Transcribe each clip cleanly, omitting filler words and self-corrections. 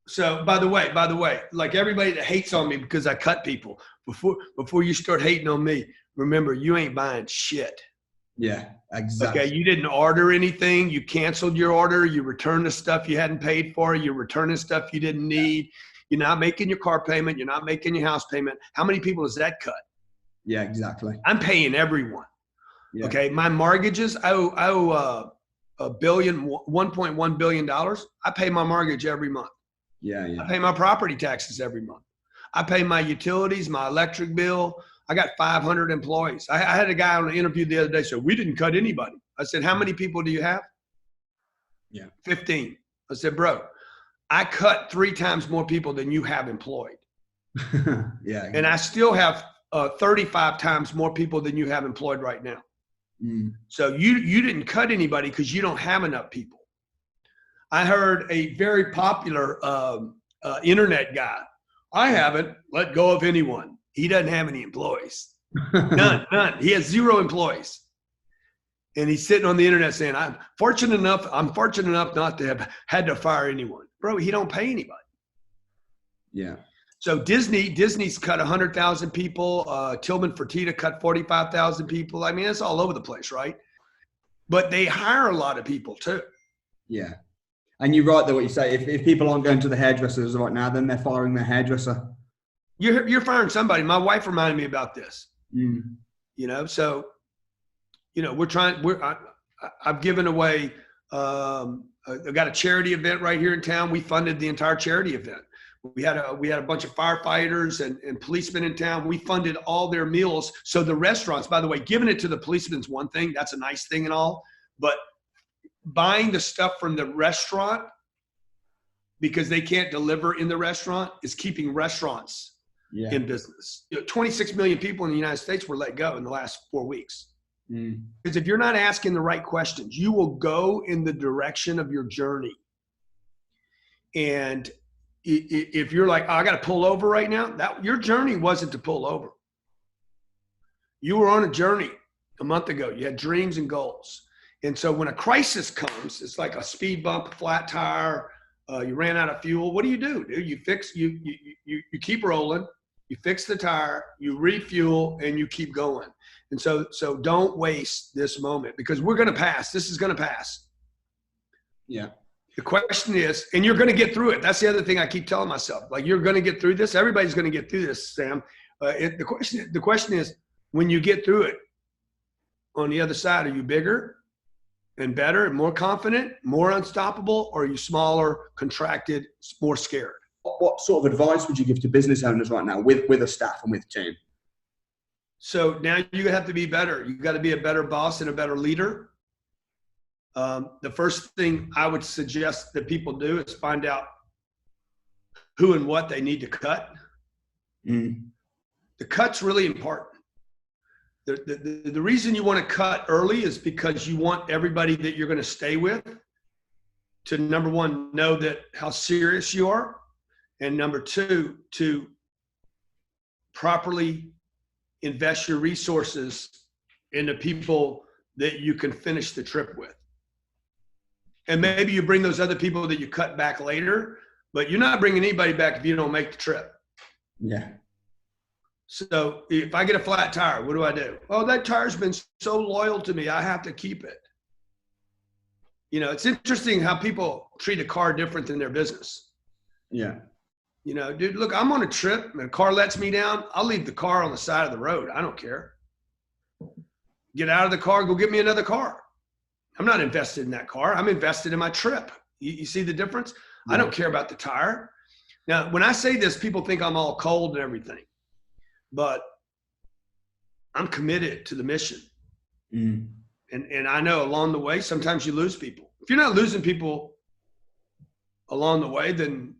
So by the way, like everybody that hates on me because I cut people, before you start hating on me, remember you ain't buying shit. Yeah, exactly. Okay, you didn't order anything. You canceled your order. You returned the stuff you hadn't paid for. You're returning stuff you didn't need. You're not making your car payment. You're not making your house payment. How many people does that cut? Yeah, exactly. I'm paying everyone. Yeah. Okay, my mortgages, I owe $1.1 billion. I pay my mortgage every month. Yeah, yeah. I pay my property taxes every month. I pay my utilities, my electric bill. I got 500 employees. I had a guy on an interview the other day said, we didn't cut anybody. I said, how many people do you have? Yeah. 15. I said, bro, I cut 3 times more people than you have employed. Yeah. And I still have 35 times more people than you have employed right now. Mm. So you didn't cut anybody because you don't have enough people. I heard a very popular internet guy. I haven't let go of anyone. He doesn't have any employees. None. He has 0 employees. And he's sitting on the internet saying, I'm fortunate enough not to have had to fire anyone. Bro, he don't pay anybody. Yeah. So Disney's cut 100,000 people. Tillman Fertitta cut 45,000 people. I mean, it's all over the place, right? But they hire a lot of people too. Yeah. And you're right, though, what you say. If people aren't going to the hairdressers right now, then they're firing their hairdresser. You're firing somebody. My wife reminded me about this. Mm. You know, so, you know, I've given away, I got a charity event right here in town. We funded the entire charity event. We had a bunch of firefighters and policemen in town. We funded all their meals. So the restaurants, by the way, giving it to the policemen's one thing. That's a nice thing and all. But buying the stuff from the restaurant because they can't deliver in the restaurant is keeping restaurants in business. 26 million people in the United States were let go in the last 4 weeks. Because if you're not asking the right questions, you will go in the direction of your journey. And if you're like, oh, I got to pull over right now, your journey wasn't to pull over. You were on a journey a month ago. You had dreams and goals. And so when a crisis comes, it's like a speed bump, a flat tire, you ran out of fuel. What do? Dude? You keep rolling, you fix the tire, you refuel, and you keep going. And so don't waste this moment because we're going to pass. This is going to pass. Yeah. The question is, and you're going to get through it. That's the other thing I keep telling myself. Like, you're going to get through this. Everybody's going to get through this, Sam. The question is, when you get through it, on the other side, are you bigger and better and more confident, more unstoppable, or are you smaller, contracted, more scared? What sort of advice would you give to business owners right now with a staff and with team? So now you have to be better. You got to be a better boss and a better leader. The first thing I would suggest that people do is find out who and what they need to cut. The cut's really important. The reason you want to cut early is because you want everybody that you're going to stay with to, number one, know that how serious you are, and number two, to properly invest your resources into people that you can finish the trip with. And maybe you bring those other people that you cut back later, but you're not bringing anybody back if you don't make the trip. Yeah. So if I get a flat tire, what do I do? Oh, that tire's been so loyal to me, I have to keep it. You know, it's interesting how people treat a car different than their business. Yeah. You know, dude, look, I'm on a trip and a car lets me down. I'll leave the car on the side of the road. I don't care. Get out of the car, go get me another car. I'm not invested in that car. I'm invested in my trip. You see the difference? Yeah. I don't care about the tire. Now, when I say this, people think I'm all cold and everything. But I'm committed to the mission. And I know along the way, sometimes you lose people. If you're not losing people along the way, then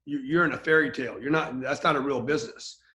you're in a fairy tale. That's not a real business.